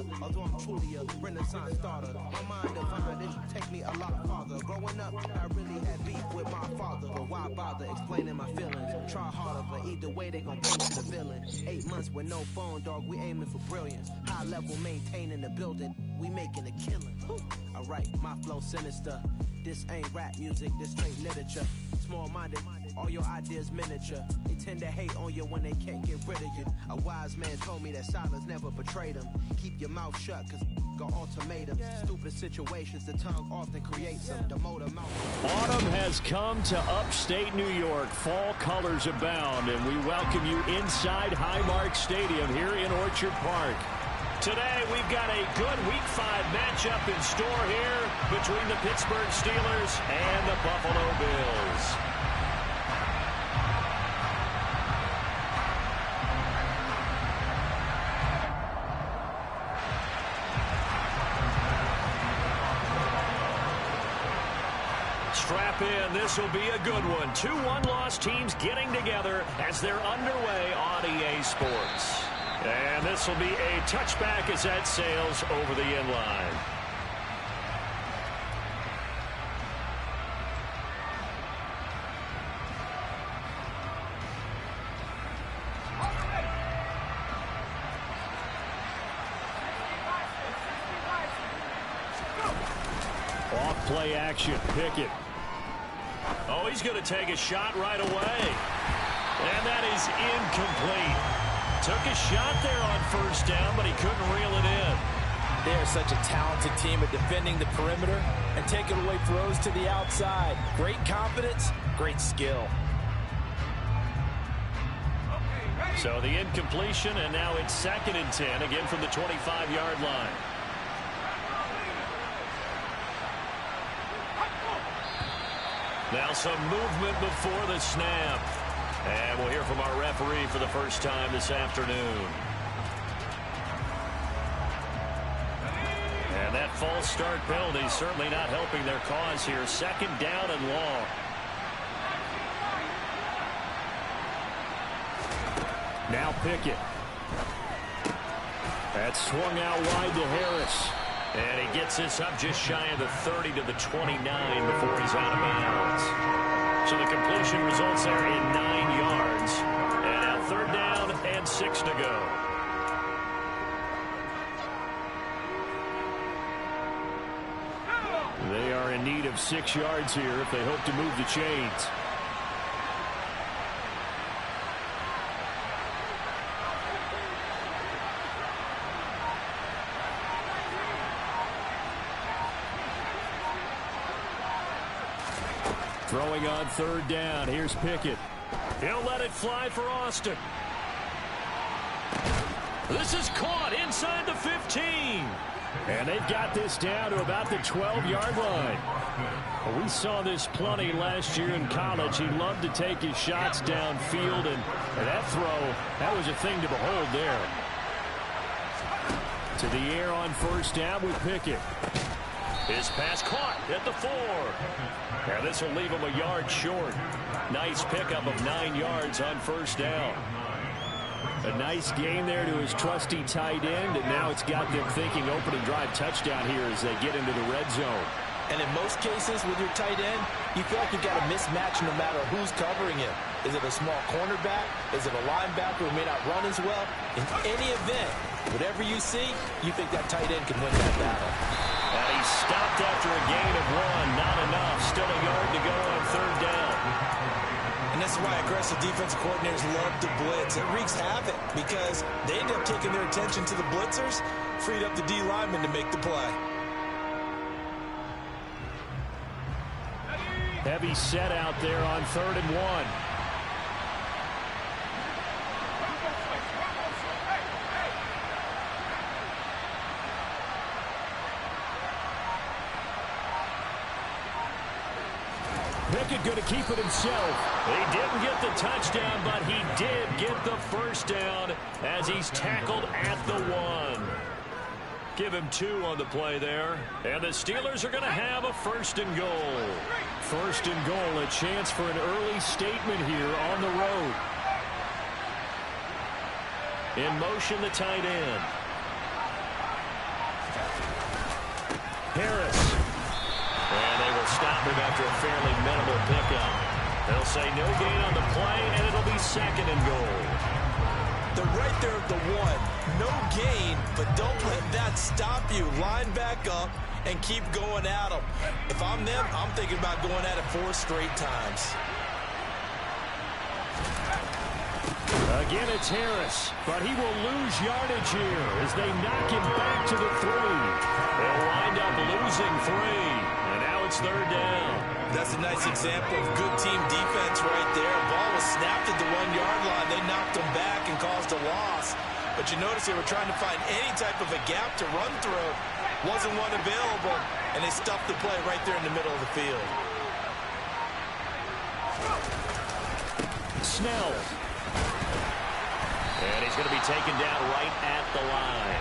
leader, although I'm truly a renaissance starter. My mind divine, it should take me a lot farther. Growing up, I really had beef with my father, but why bother explaining my feelings? Try harder, but either way they gon' paint you the villain. 8 months with no phone, dog, we aiming for brilliance. High level maintaining the building, we making a killing. Alright, my flow sinister. This ain't rap music, this straight literature. Small-minded, all your ideas miniature. They tend to hate on you when they can't get rid of you. A wise man told me that silence never betrayed him. Keep your mouth shut, cause got ultimatums. Stupid situations, the tongue often creates them. The motor mouth. Autumn has come to upstate New York. Fall colors abound, and we welcome you inside Highmark Stadium here in Orchard Park. Today, we've got a good Week 5 matchup in store here between the Pittsburgh Steelers and the Buffalo Bills. Strap in, this will be a good one. 2 one-loss teams getting together as they're underway on EA Sports. And this will be a touchback as that sails over the end line. Off play action, Pickett. Oh, he's going to take a shot right away. And that is incomplete. Took a shot there on first down, but he couldn't reel it in. They are such a talented team at defending the perimeter and taking away throws to the outside. Great confidence, great skill. So the incompletion, and now it's 2nd and 10, again from the 25-yard line. Now some movement before the snap. And we'll hear from our referee for the first time this afternoon. And that false start penalty certainly not helping their cause here. 2nd down and long. Now Pickett. That's swung out wide to Harris. And he gets this up just shy of the 30 to the 29 before he's out of bounds. So the completion results there in 9 yards. And now 3rd down and 6 to go. They are in need of 6 yards here if they hope to move the chains. Throwing on 3rd down. Here's Pickett. He'll let it fly for Austin. This is caught inside the 15. And they've got this down to about the 12-yard line. We saw this plenty last year in college. He loved to take his shots downfield, and that throw, that was a thing to behold there. To the air on 1st down with Pickett. His pass caught at the 4. And this will leave him a yard short. Nice pickup of 9 yards on 1st down. A nice gain there to his trusty tight end, and now it's got them thinking opening drive touchdown here as they get into the red zone. And in most cases with your tight end, you feel like you've got a mismatch no matter who's covering him. Is it a small cornerback? Is it a linebacker who may not run as well? In any event, whatever you see, you think that tight end can win that battle. And he stopped after a gain of 1. Not enough. Still a yard to go on 3rd down. And that's why aggressive defensive coordinators love to blitz. It wreaks havoc because they end up taking their attention to the blitzers, freed up the D lineman to make the play. Heavy set out there on 3rd and 1. Pickett going to keep it himself. He didn't get the touchdown, but he did get the first down as he's tackled at the 1. Give him 2 on the play there. And the Steelers are going to have a 1st and goal. 1st and goal, a chance for an early statement here on the road. In motion, the tight end. Harris. And they will stop him after a fairly minimal pickup. They'll say no gain on the play, and it'll be 2nd and goal. They're right there at the 1. No gain, but don't let that stop you. Line back up and keep going at them. If I'm them, I'm thinking about going at it 4 straight times. Again, it's Harris, but he will lose yardage here as they knock him back to the 3. They'll wind up losing 3, and now it's 3rd down. That's a nice example of good team defense right there. Ball was snapped at the 1-yard line. They knocked him back and caused a loss. But you notice they were trying to find any type of a gap to run through. Wasn't one available, and they stuffed the play right there in the middle of the field. Snell. And he's going to be taken down right at the line.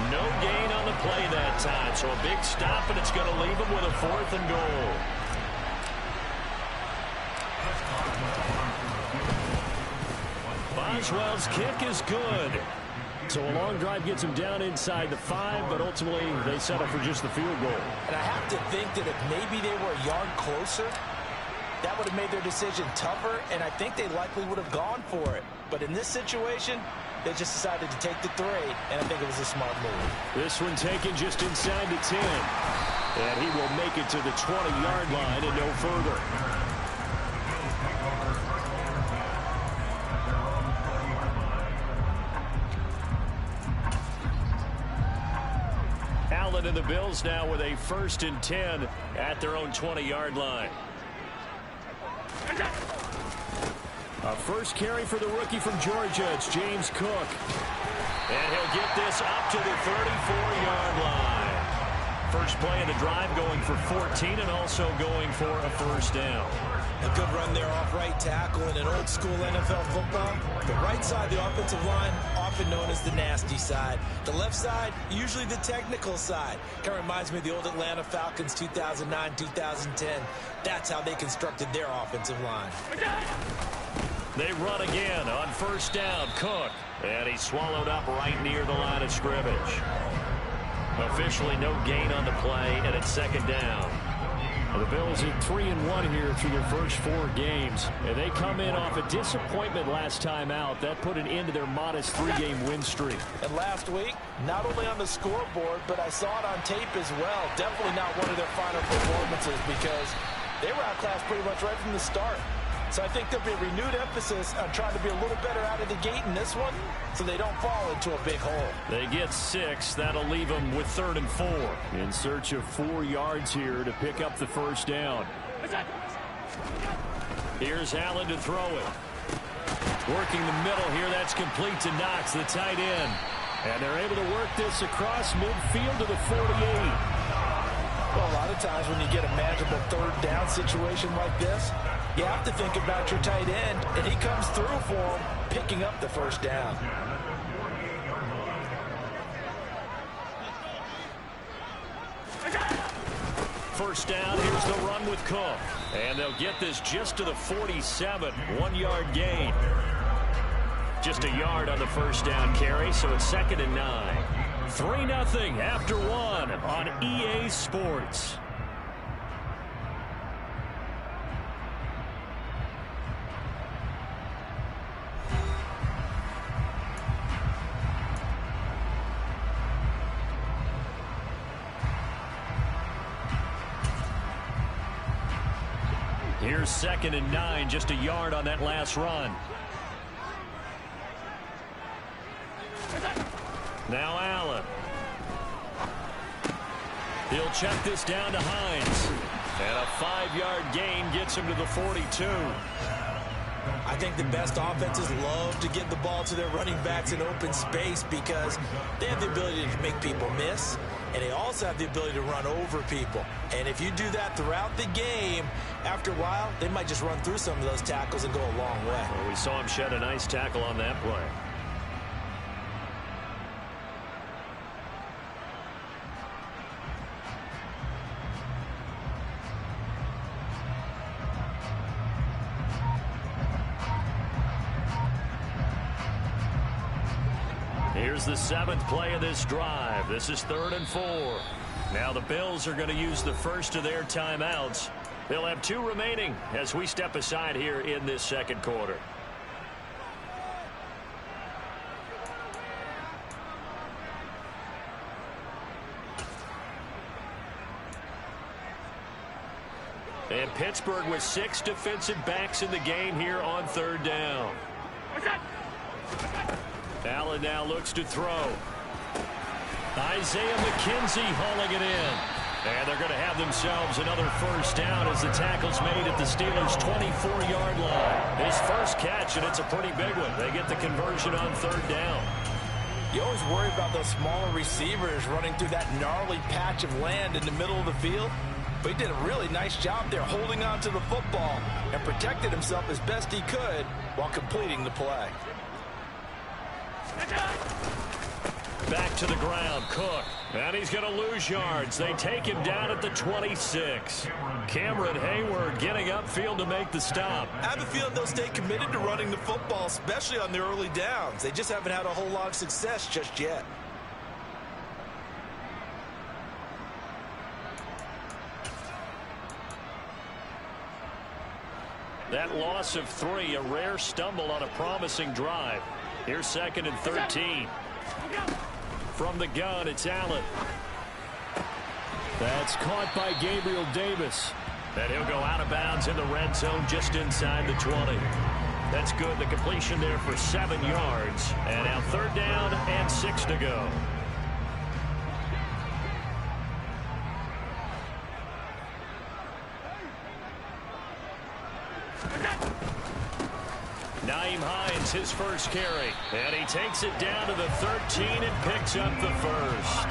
No gain on the play that time, so a big stop, and it's going to leave him with a 4th and goal. Boswell's kick is good. So a long drive gets him down inside the 5, but ultimately they settle for just the field goal. And I have to think that if maybe they were a yard closer, that would have made their decision tougher, and I think they likely would have gone for it. But in this situation, they just decided to take the 3, and I think it was a smart move. This one taken just inside the 10. And he will make it to the 20-yard line and no further. Allen and the Bills now with a 1st and 10 at their own 20-yard line. A first carry for the rookie from Georgia. It's James Cook. And he'll get this up to the 34-yard line. First play of the drive going for 14 and also going for a 1st down. A good run there off right tackle in an old-school NFL football. The right side, the offensive line, often known as the nasty side. The left side, usually the technical side. Kind of reminds me of the old Atlanta Falcons 2009, 2010. That's how they constructed their offensive line. They run again on 1st down. Cook. And he's swallowed up right near the line of scrimmage. Officially no gain on the play, and it's 2nd down. The Bills at 3-1 here through their first 4 games. And they come in off a disappointment last time out. That put an end to their modest 3-game win streak. And last week, not only on the scoreboard, but I saw it on tape as well. Definitely not one of their final performances because they were outclassed pretty much right from the start. So I think there'll be a renewed emphasis on trying to be a little better out of the gate in this one so they don't fall into a big hole. They get 6. That'll leave them with 3rd and 4. In search of 4 yards here to pick up the 1st down. Here's Allen to throw it. Working the middle here. That's complete to Knox, the tight end. And they're able to work this across midfield to the 48. Well, a lot of times when you get a manageable 3rd down situation like this, you have to think about your tight end, and he comes through for him, picking up the 1st down. First down, here's the run with Cook. And they'll get this just to the 47, 1-yard gain. Just a yard on the 1st down carry, so it's 2nd and 9. 3-0 after 1 on EA Sports. Here's 2nd and 9, just a yard on that last run. Now Allen. He'll check this down to Hines. And a 5-yard gain gets him to the 42. I think the best offenses love to get the ball to their running backs in open space because they have the ability to make people miss, and they also have the ability to run over people. And if you do that throughout the game, after a while, they might just run through some of those tackles and go a long way. Well, we saw him shed a nice tackle on that play. Here's the 7th play of this drive. This is 3rd and 4. Now the Bills are going to use the first of their timeouts. They'll have 2 remaining as we step aside here in this second quarter. And Pittsburgh with 6 defensive backs in the game here on 3rd down. Allen now looks to throw. Isaiah McKenzie hauling it in. And they're going to have themselves another first down as the tackle's made at the Steelers' 24-yard line. His first catch, and it's a pretty big one. They get the conversion on 3rd down. You always worry about those smaller receivers running through that gnarly patch of land in the middle of the field. But he did a really nice job there holding on to the football and protected himself as best he could while completing the play. Back to the ground, Cook. And he's going to lose yards. They take him down at the 26. Cameron Hayward getting upfield to make the stop. I have a feeling they'll stay committed to running the football, especially on the early downs. They just haven't had a whole lot of success just yet. That loss of 3, a rare stumble on a promising drive. Here's 2nd and 13. From the gun, it's Allen. That's caught by Gabriel Davis. And he'll go out of bounds in the red zone just inside the 20. That's good. The completion there for 7 yards. And now 3rd down and 6 to go. Nyheim Hines, his first carry. And he takes it down to the 13 and picks up the first.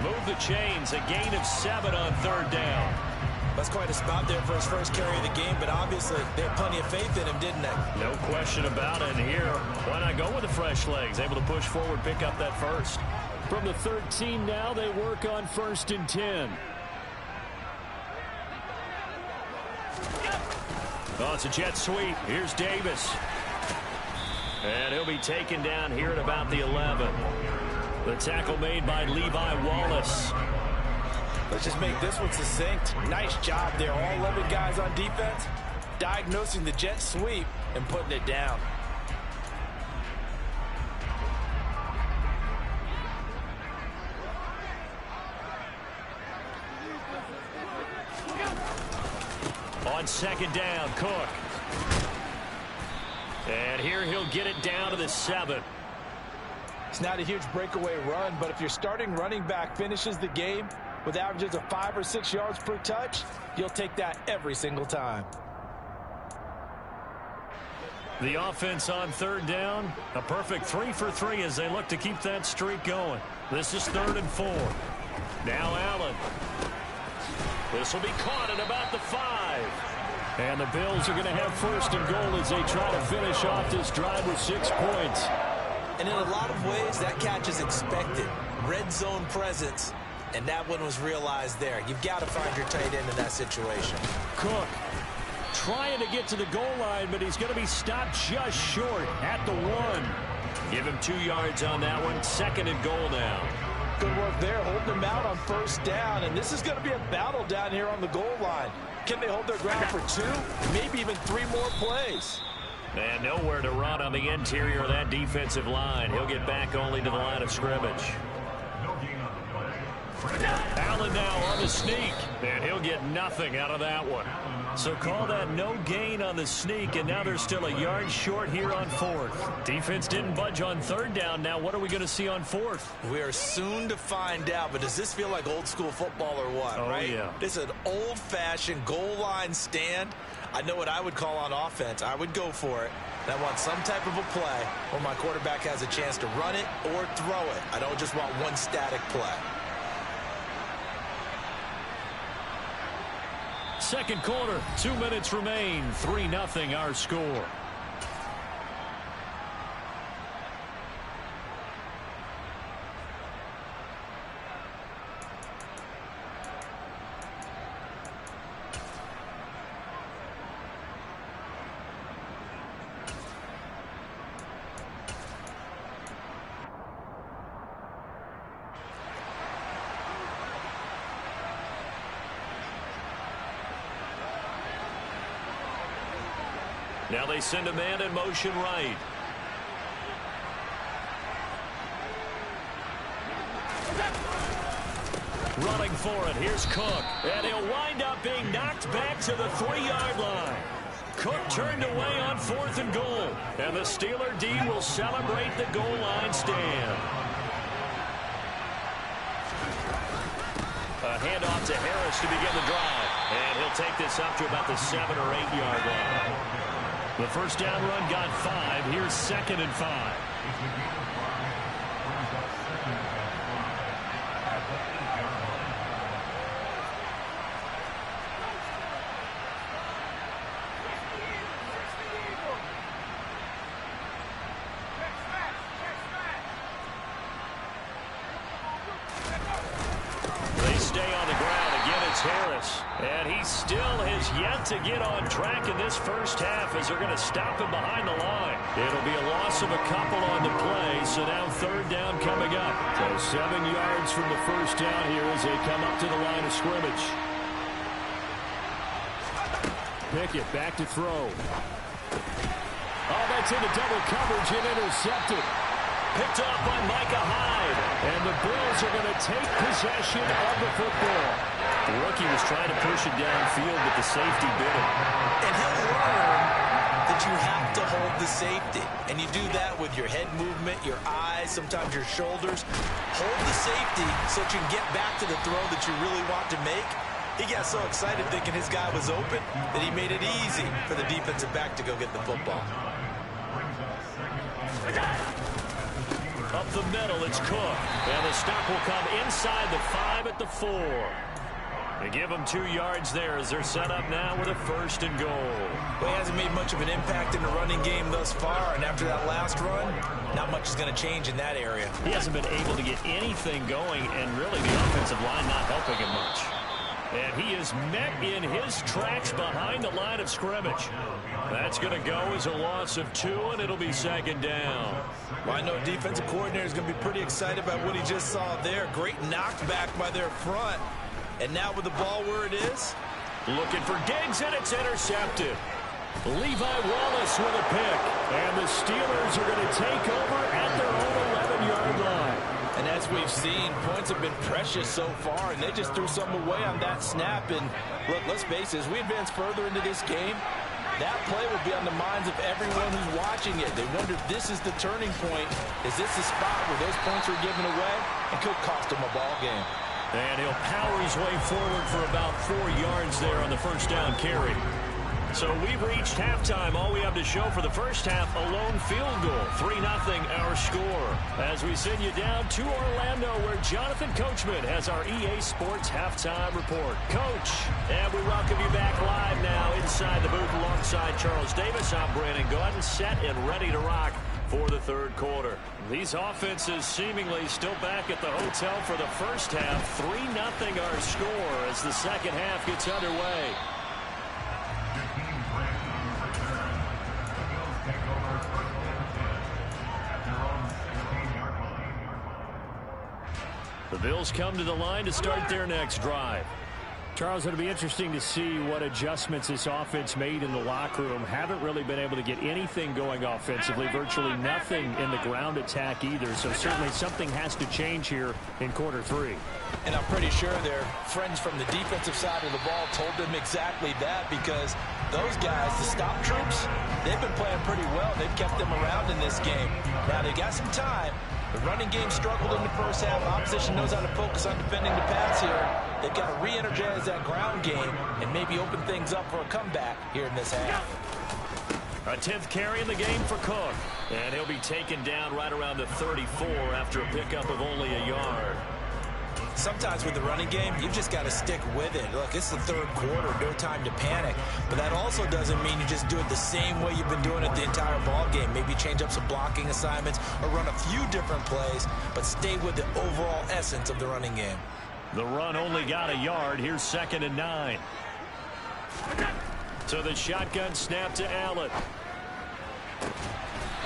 Move the chains, a gain of 7 on 3rd down. That's quite a spot there for his first carry of the game, but obviously they had plenty of faith in him, didn't they? No question about it. Here, why not go with the fresh legs? Able to push forward, pick up that first. From the 13 now, they work on 1st and 10. Oh, it's a jet sweep. Here's Davis. And he'll be taken down here at about the 11. The tackle made by Levi Wallace. Let's just make this one succinct. Nice job there. All 11 guys on defense diagnosing the jet sweep and putting it down. On 2nd down, Cook. And here he'll get it down to the 7. It's not a huge breakaway run, but if your starting running back finishes the game with averages of 5 or 6 yards per touch, you'll take that every single time. The offense on 3rd down, a perfect 3 for 3 as they look to keep that streak going. This is 3rd and 4. Now Allen. This will be caught at about the 5. And the Bills are going to have 1st and goal as they try to finish off this drive with 6 points. And in a lot of ways, that catch is expected. Red zone presence, and that one was realized there. You've got to find your tight end in that situation. Cook trying to get to the goal line, but he's going to be stopped just short at the 1. Give him 2 yards on that one. 2nd and goal now. Good work there, holding them out on 1st down, and this is going to be a battle down here on the goal line. Can they hold their ground for 2, maybe even 3 more plays? And nowhere to run on the interior of that defensive line. He'll get back only to the line of scrimmage. Allen now on the sneak, and he'll get nothing out of that one. So call that no gain on the sneak, and now they're still a yard short here on 4th. Defense didn't budge on 3rd down. Now what are we going to see on 4th? We are soon to find out, but does this feel like old school football or what, right? Yeah. This is an old-fashioned goal line stand. I know what I would call on offense. I would go for it. And I want some type of a play where my quarterback has a chance to run it or throw it. I don't just want one static play. 2nd quarter, 2 minutes remain. 3-0 our score. Now they send a man in motion right. Running for it, here's Cook. And he'll wind up being knocked back to the 3-yard line. Cook turned away on 4th and goal. And the Steeler D will celebrate the goal line stand. A handoff to Harris to begin the drive. And he'll take this up to about the 7 or 8-yard line. The first down run got 5. Here's 2nd and 5. Harris, and he still has yet to get on track in this first half as they're going to stop him behind the line. It'll be a loss of a couple on the play, so now 3rd down coming up. So 7 yards from the first down here as they come up to the line of scrimmage. Pickett back to throw. Oh, that's into double coverage and intercepted. Picked off by Micah Hyde, and the Bills are going to take possession of the football. The rookie was trying to push it downfield, but the safety bit him. And he'll learn that you have to hold the safety. And you do that with your head movement, your eyes, sometimes your shoulders. Hold the safety so that you can get back to the throw that you really want to make. He got so excited thinking his guy was open that he made it easy for the defensive back to go get the football. Up the middle, it's Cook. And the stop will come inside the 5 at the 4. They give him 2 yards there as they're set up now with a 1st and goal. Well, he hasn't made much of an impact in the running game thus far, and after that last run, not much is going to change in that area. He hasn't been able to get anything going, and really the offensive line not helping him much. And he is met in his tracks behind the line of scrimmage. That's going to go as a loss of 2, and it'll be 2nd down. Well, I know defensive coordinator is going to be pretty excited about what he just saw there. Great knockback by their front. And now with the ball where it is. Looking for Diggs, and it's intercepted. Levi Wallace with a pick. And the Steelers are going to take over at their own 11-yard line. And as we've seen, points have been precious so far, and they just threw some away on that snap. And look, let's face it, as we advance further into this game, that play will be on the minds of everyone who's watching it. They wonder if this is the turning point. Is this the spot where those points are given away and could cost them a ball game? And he'll power his way forward for about 4 yards there on the first down carry. So we've reached halftime. All we have to show for the first half, a lone field goal. 3-0 our score. As we send you down to Orlando, where Jonathan Coachman has our EA Sports halftime report. Coach, and we welcome you back live now inside the booth alongside Charles Davis. I'm Brandon Gaudin, set and ready to rock for the 3rd quarter. These offenses seemingly still back at the hotel for the first half. 3-0 our score as the second half gets underway. The Bills come to the line to start their next drive. Charles, it'll be interesting to see what adjustments this offense made in the locker room. Haven't really been able to get anything going offensively. Virtually nothing in the ground attack either. So certainly something has to change here in quarter 3. And I'm pretty sure their friends from the defensive side of the ball told them exactly that, because those guys, the stop troops, they've been playing pretty well. They've kept them around in this game. Now they got some time. The running game struggled in the first half. Opposition knows how to focus on defending the pass here. They've got to re-energize that ground game and maybe open things up for a comeback here in this half. A 10th carry in the game for Cook. And he'll be taken down right around the 34 after a pickup of only a yard. Sometimes with the running game, you've just got to stick with it. Look, it's the 3rd quarter, no time to panic. But that also doesn't mean you just do it the same way you've been doing it the entire ball game. Maybe change up some blocking assignments or run a few different plays, but stay with the overall essence of the running game. The run only got a yard. Here's 2nd and 9. So the shotgun snap to Allen.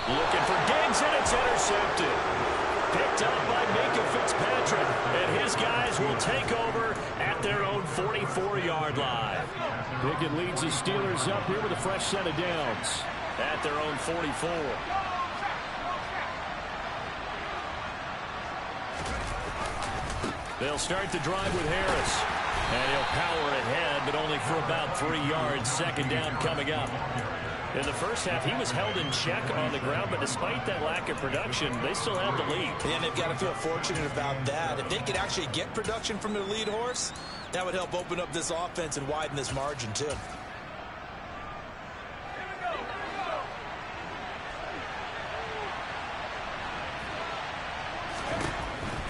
Looking for Diggs, and it's intercepted. Picked up by Minkah Fitzpatrick, and his guys will take over at their own 44-yard line. Pickett leads the Steelers up here with a fresh set of downs. at their own 44. They'll start the drive with Harris. And he'll power ahead, but only for about 3 yards. Second down coming up. In the first half, he was held in check on the ground, but despite that lack of production, they still have the lead. And they've got to feel fortunate about that. If they could actually get production from their lead horse, that would help open up this offense and widen this margin, too.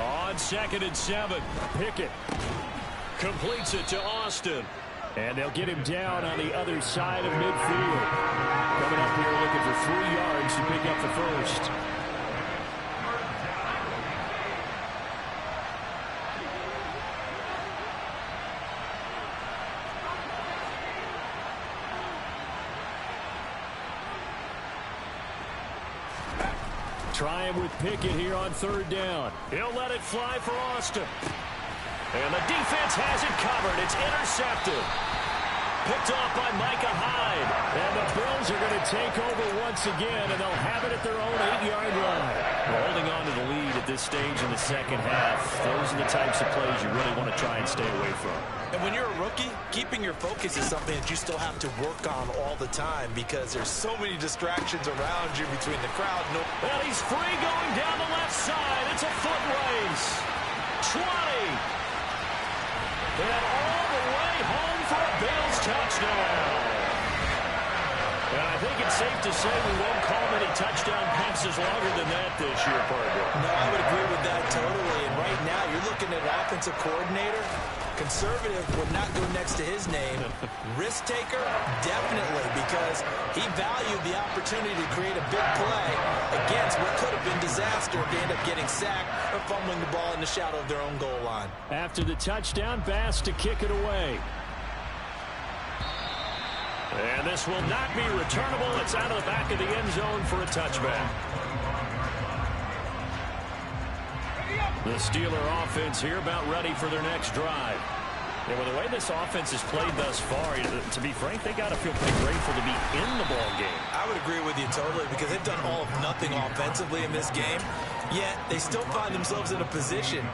On 2nd and 7, Pickett completes it to Austin. And they'll get him down on the other side of midfield. Coming up here looking for 3 yards to pick up the first. Trying with Pickett here on 3rd down. He'll let it fly for Austin. And the defense has it covered. It's intercepted. Picked off by Micah Hyde. And the Bills are going to take over once again, and they'll have it at their own 8-yard line. We're holding on to the lead at this stage in the second half. Those are the types of plays you really want to try and stay away from. And when you're a rookie, keeping your focus is something that you still have to work on all the time because there's so many distractions around you between the crowd. Well, he's free going down the left side. It's a foot race. 20. And all the way home for a Bills touchdown. And I think it's safe to say we won't call many touchdown passes longer than that this year, partner. No, I would agree with that totally. And right now, you're looking at an offensive coordinator. Conservative would not go next to his name. Risk taker, definitely, because he valued the opportunity to create a big play against what could have been disaster if they end up getting sacked or fumbling the ball in the shadow of their own goal line. After the touchdown, Bass to kick it away. And this will not be returnable. It's out of the back of the end zone for a touchback. The Steeler offense here about ready for their next drive. And with the way this offense has played thus far, to be frank, they got to feel pretty grateful to be in the ball game. I would agree with you totally because they've done all of nothing offensively in this game, yet they still find themselves in a position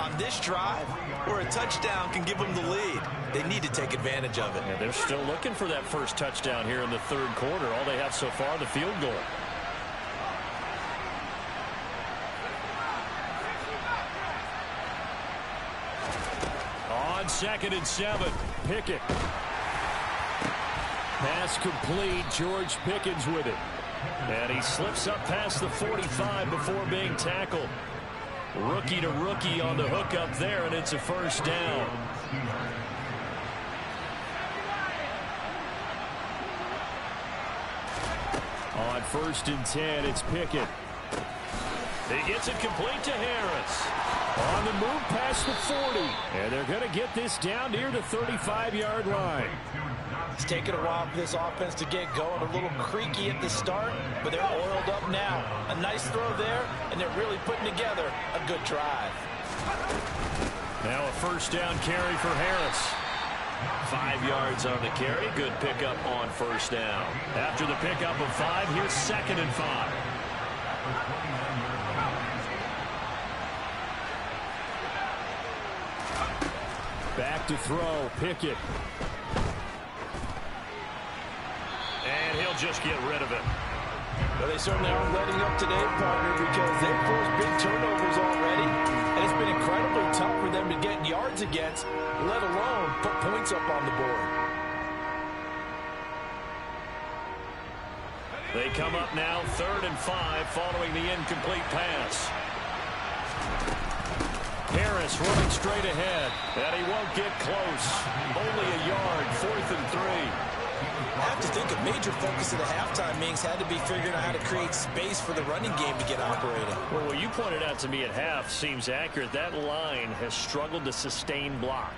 on this drive where a touchdown can give them the lead. They need to take advantage of it. And they're still looking for that first touchdown here in the 3rd quarter. All they have so far, the field goal. On 2nd and 7, Pickett. Pass complete. George Pickens with it. And he slips up past the 45 before being tackled. Rookie to rookie on the hook up there, and it's a first down. On 1st and 10, it's Pickett. He gets it complete to Harris. On the move past the 40. And they're going to get this down near the 35-yard line. It's taken a while for this offense to get going. A little creaky at the start, but they're oiled up now. A nice throw there, and they're really putting together a good drive. Now a first down carry for Harris. 5 yards on the carry. Good pickup on first down. After the pickup of 5, here's 2nd and 5. Back to throw, Pickett. And he'll just get rid of it. Well, they certainly aren't letting up today, partner, because they've forced big turnovers already, and it's been incredibly tough for them to get yards against, let alone put points up on the board. They come up now 3rd and 5 following the incomplete pass. Harris running straight ahead, and he won't get close. Only a yard, 4th and 3. I have to think a major focus of the halftime meetings had to be figuring out how to create space for the running game to get operating. Well, what you pointed out to me at half seems accurate. That line has struggled to sustain block.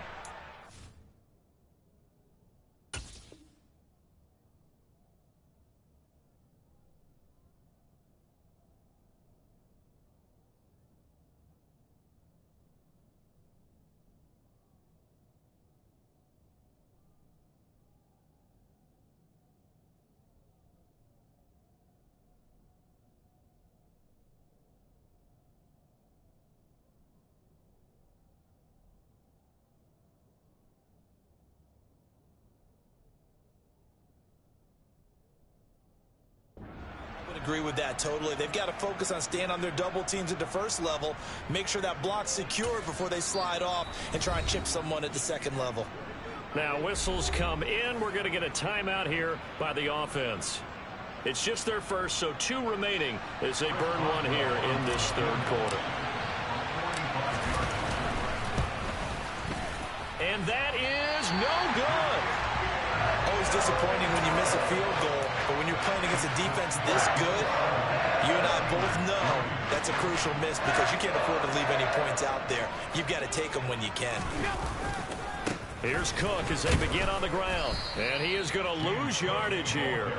agree with that totally. They've got to focus on staying on their double teams at the first level, make sure that block's secured before they slide off and try and chip someone at the second level. Now whistles come in. We're going to get a timeout here by the offense. It's just their first, so 2 remaining as they burn one here in this third quarter. And that is no good. Always disappointing when you miss a field goal, but when you're playing against a defense this good, you and I both know that's a crucial miss because you can't afford to leave any points out there. You've got to take them when you can. Here's Cook as they begin on the ground, and he is going to lose yardage here.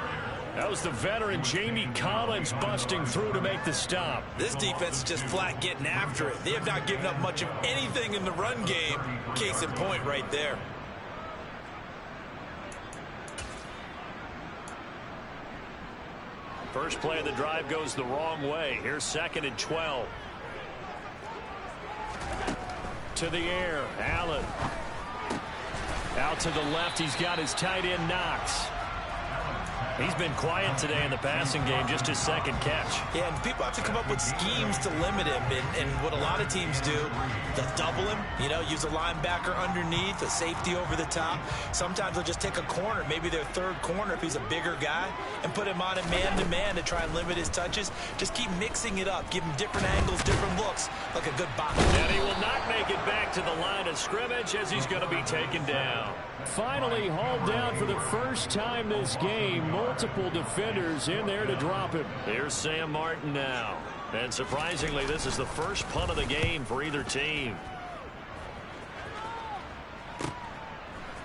That was the veteran Jamie Collins busting through to make the stop. This defense is just flat getting after it. They have not given up much of anything in the run game. Case in point right there. First play of the drive goes the wrong way. Here's 2nd and 12. To the air, Allen. Out to the left, he's got his tight end Knox. He's been quiet today in the passing game, just his 2nd catch. Yeah, and people have to come up with schemes to limit him. And what a lot of teams do, they'll double him, use a linebacker underneath, a safety over the top. Sometimes they'll just take a corner, maybe their 3rd corner if he's a bigger guy, and put him on a man-to-man to try and limit his touches. Just keep mixing it up, give him different angles, different looks, like a good box. And he will not make it back to the line of scrimmage as he's going to be taken down. Finally hauled down for the first time this game. Multiple defenders in there to drop him. Here's Sam Martin now. And surprisingly, this is the first punt of the game for either team.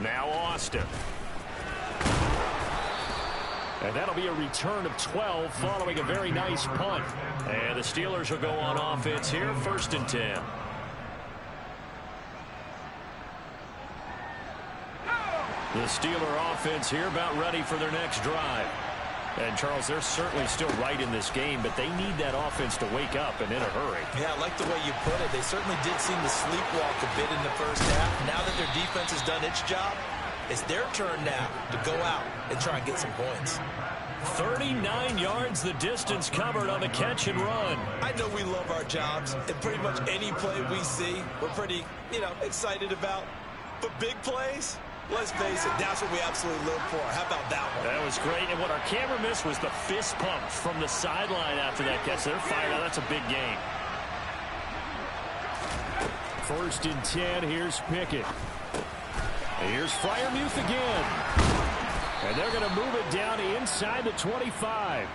Now Austin. And that'll be a return of 12 following a very nice punt. And the Steelers will go on offense here, 1st and 10. The Steeler offense here about ready for their next drive. And, Charles, they're certainly still right in this game, but they need that offense to wake up and in a hurry. Yeah, I like the way you put it. They certainly did seem to sleepwalk a bit in the first half. Now that their defense has done its job, it's their turn now to go out and try and get some points. 39 yards the distance covered on the catch and run. I know we love our jobs, and pretty much any play we see, we're pretty, excited about. But big plays, let's face it, that's what we absolutely live for. How about that one? That was great, and what our camera missed was the fist pump from the sideline after that catch. They're fired out. That's a big game. 1st and 10, here's Pickett. Here's Freiermuth again. And they're going to move it down inside the 25.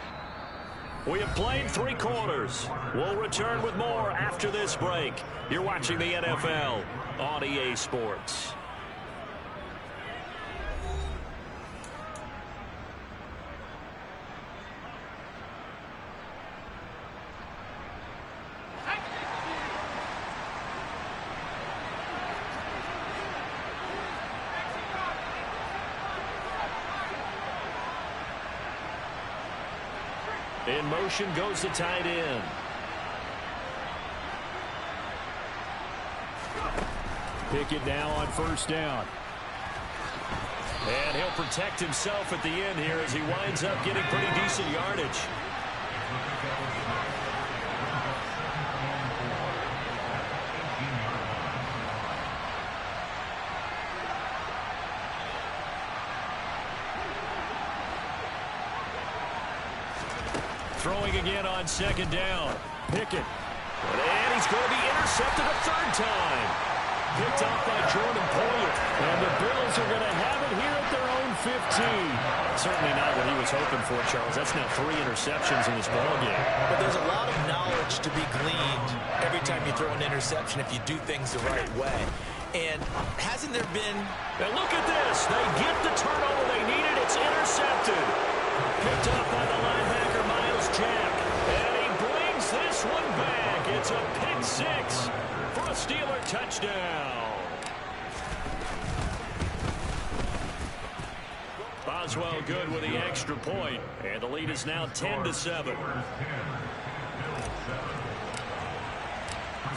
We have played 3 quarters. We'll return with more after this break. You're watching the NFL on EA Sports. In motion goes the tight end. Pickett now on 1st down. And he'll protect himself at the end here as he winds up getting pretty decent yardage. Throwing again on 2nd down. Pickett. And he's going to be intercepted a 3rd time. Picked off by Jordan Poyer. And the Bills are going to have it here at their own 15. Certainly not what he was hoping for, Charles. That's now 3 interceptions in this ballgame. But there's a lot of knowledge to be gleaned every time you throw an interception if you do things the right way. And hasn't there been... And look at this. They get the turnover they needed. It's intercepted. Picked up by the linebacker, Miles Jack. And he brings this one back. It's a pick 6 for a Steeler touchdown. Boswell good with the extra point. And the lead is now 10-7.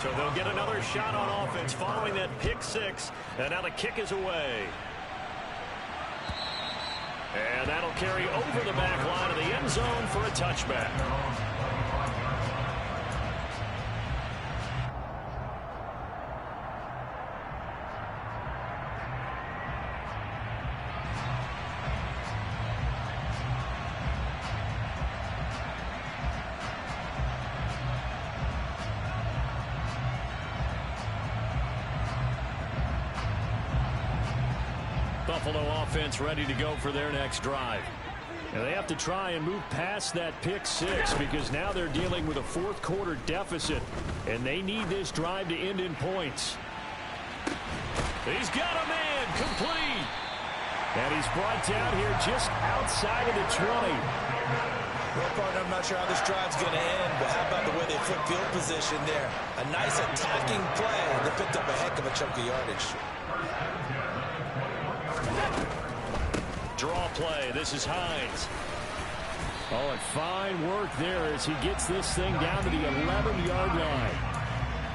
So they'll get another shot on offense following that pick 6. And now the kick is away. And that'll carry over the back line of the end zone for a touchback. Buffalo offense ready to go for their next drive. And they have to try and move past that pick six because now they're dealing with a fourth quarter deficit. And they need this drive to end in points. He's got a man complete. And he's brought down here just outside of the 20. Well, partner, I'm not sure how this drive's going to end, but how about the way they flip field position there? A nice attacking play. They picked up a heck of a chunk of yardage. Draw play. This is Hines. Oh, and fine work there as he gets this thing down to the 11-yard line.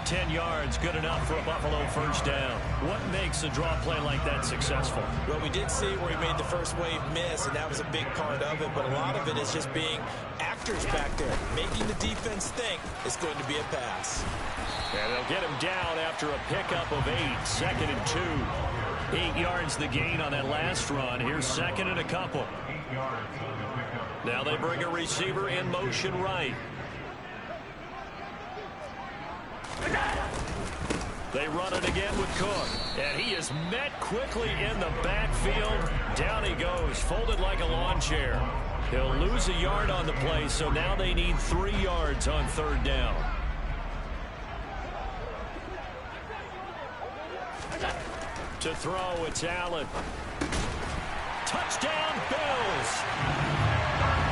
10 yards, good enough for a Buffalo first down. What makes a draw play like that successful? Well, we did see where he made the first wave miss, and that was a big part of it, but a lot of it is just being actors back there, making the defense think it's going to be a pass. And they'll get him down after a pickup of 8, 2nd and 2. 8 yards the gain on that last run. Here's 2nd and a couple. Now they bring a receiver in motion right. They run it again with Cook. And he is met quickly in the backfield. Down he goes, folded like a lawn chair. He'll lose a yard on the play, so now they need 3 yards on 3rd down. To throw, it's Allen. Touchdown, Bills.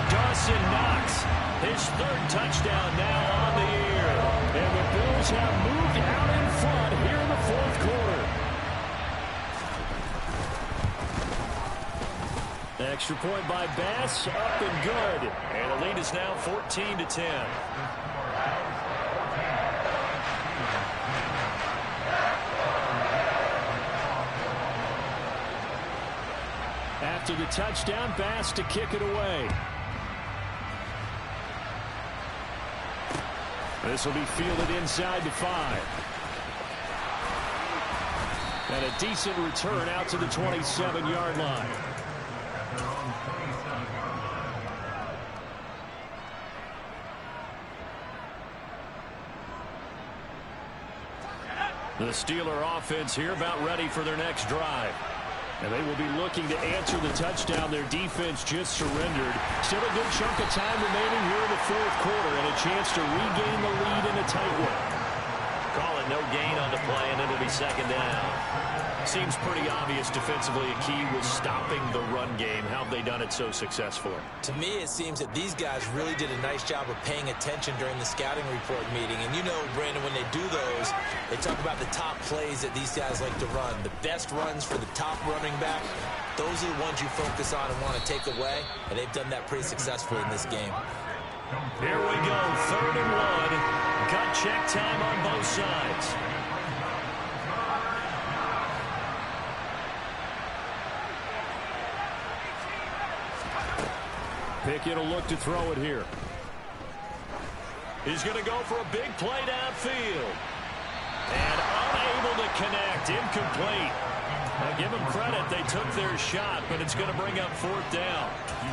Dawson Knox, his 3rd touchdown now on the year. And the Bills have moved out in front here in the 4th quarter. Extra point by Bass, up and good. And the lead is now 14-10. After the touchdown, Bass to kick it away. This will be fielded inside the 5. And a decent return out to the 27-yard line. The Steeler offense here about ready for their next drive. And they will be looking to answer the touchdown their defense just surrendered. Still a good chunk of time remaining here in the 4th quarter and a chance to regain the lead in a tight one. Call it no gain on the play, and it'll be 2nd down. Seems pretty obvious defensively a key was stopping the run game. How have they done it so successfully? To me, it seems that these guys really did a nice job of paying attention during the scouting report meeting. And you know, Brandon, when they do those, they talk about the top plays that these guys like to run. The best runs for the top running back, those are the ones you focus on and want to take away. And they've done that pretty successfully in this game. Here we go, 3rd and 1. Gut check time on both sides. Pickett will look to throw it here. He's going to go for a big play downfield. And unable to connect, incomplete. Now give them credit, they took their shot, but it's going to bring up 4th down.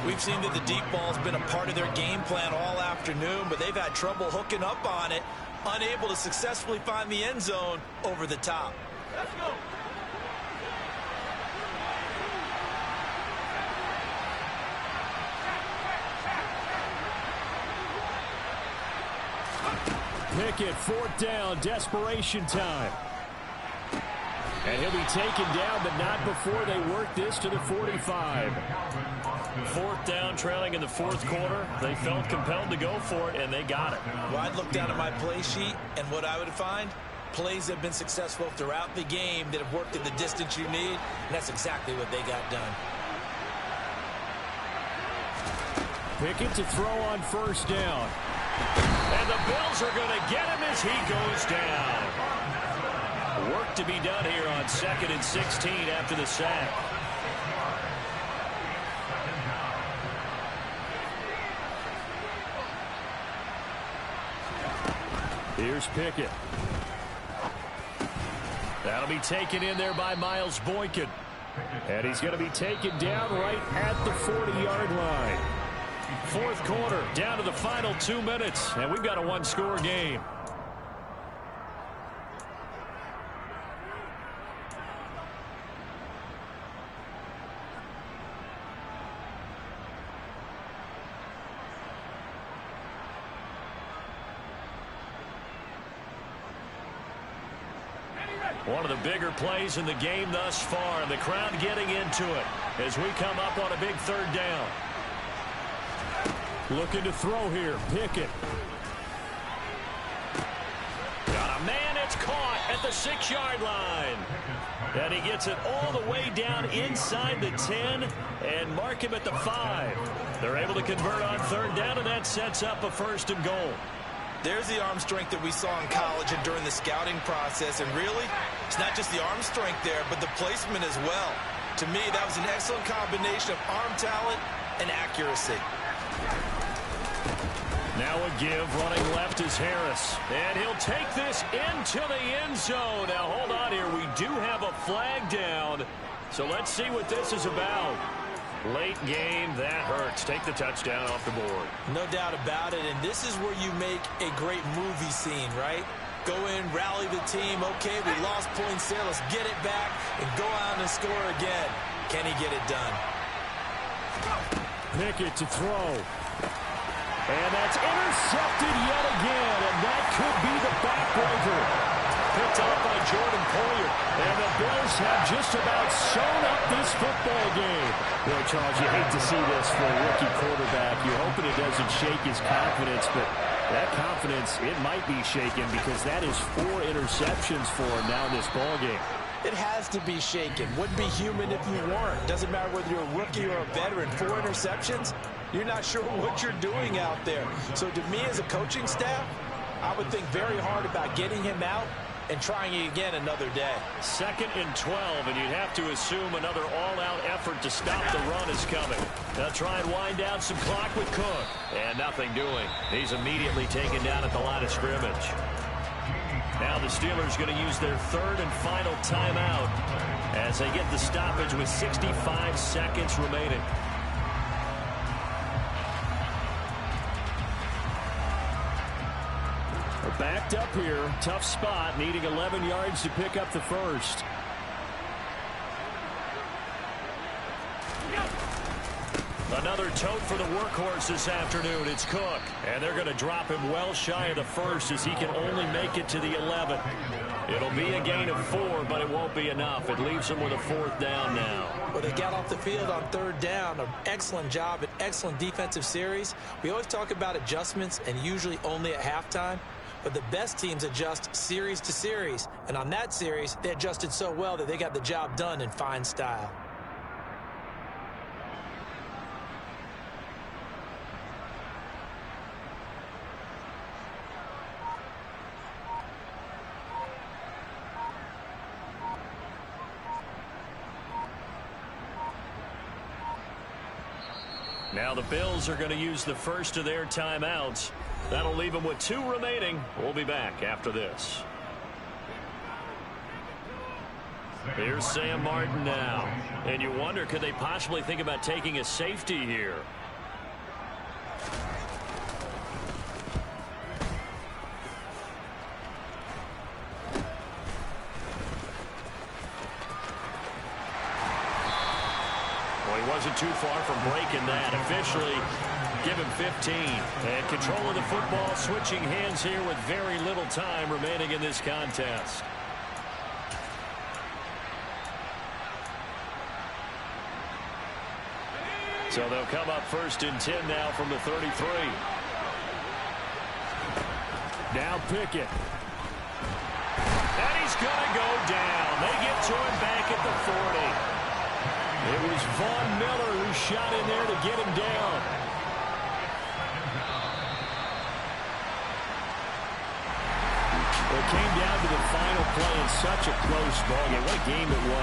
We've seen that the deep ball's been a part of their game plan all afternoon, but they've had trouble hooking up on it, unable to successfully find the end zone over the top. Let's go. Pickett, 4th down, desperation time. And he'll be taken down, but not before they work this to the 45. 4th down, trailing in the 4th quarter. They felt compelled to go for it, and they got it. Well, I'd look down at my play sheet, and what I would find, plays have been successful throughout the game that have worked at the distance you need, and that's exactly what they got done. Pickett to throw on 1st down. And the Bills are going to get him as he goes down. Work to be done here on 2nd and 16 after the sack. Here's Pickett. That'll be taken in there by Miles Boykin. And he's going to be taken down right at the 40-yard line. Fourth quarter, down to the final 2 minutes, and we've got a one-score game. One of the bigger plays in the game thus far, and the crowd getting into it as we come up on a big third down. Looking to throw here, Pickett. Got a man, it's caught at the 6-yard line. And he gets it all the way down inside the 10 and mark him at the 5. They're able to convert on third down, and that sets up a 1st and goal. There's the arm strength that we saw in college and during the scouting process. And really, it's not just the arm strength there, but the placement as well. To me, that was an excellent combination of arm talent and accuracy. Now a give, running left is Harris. And he'll take this into the end zone. Now, hold on here. We do have a flag down. So let's see what this is about. Late game, that hurts. Take the touchdown off the board. No doubt about it, and this is where you make a great movie scene, right? Go in, rally the team. Okay, we lost points there. Let's get it back and go out and score again. Can he get it done? Pickett to throw. And that's intercepted yet again, and that could be the backbreaker. Picked off by Jordan Poyer. And the Bills have just about sewn up this football game. Well, Charles, you hate to see this for a rookie quarterback. You're hoping it doesn't shake his confidence, but that confidence, it might be shaken because that is 4 interceptions for him now in this ball game. It has to be shaken. Wouldn't be human if you weren't. Doesn't matter whether you're a rookie or a veteran. 4 interceptions, you're not sure what you're doing out there. So to me as a coaching staff, I would think very hard about getting him out and trying it again another day. 2nd and 12, and you'd have to assume another all-out effort to stop the run is coming. They'll try and wind down some clock with Cook. And nothing doing. He's immediately taken down at the line of scrimmage. Now the Steelers going to use their 3rd and final timeout as they get the stoppage with 65 seconds remaining. Backed up here, tough spot, needing 11 yards to pick up the 1st. Another tote for the workhorse this afternoon. It's Cook, and they're going to drop him well shy of the 1st as he can only make it to the 11. It'll be a gain of 4, but it won't be enough. It leaves him with a 4th down now. Well, they got off the field on 3rd down. An excellent job, an excellent defensive series. We always talk about adjustments and usually only at halftime. But the best teams adjust series to series. And on that series, they adjusted so well that they got the job done in fine style. Now the Bills are going to use the first of their timeouts. That'll leave them with 2 remaining. We'll be back after this. Here's Sam Martin now. And you wonder, could they possibly think about taking a safety here? Well, he wasn't too far from breaking that. Officially, give him 15. And control of the football, switching hands here with very little time remaining in this contest. So they'll come up 1st and 10 now from the 33. Now Pickett. And he's going to go down. They get to him back at the 40. It was Von Miller who shot in there to get him down. It came down to the final play in such a close ball game. What a game it was.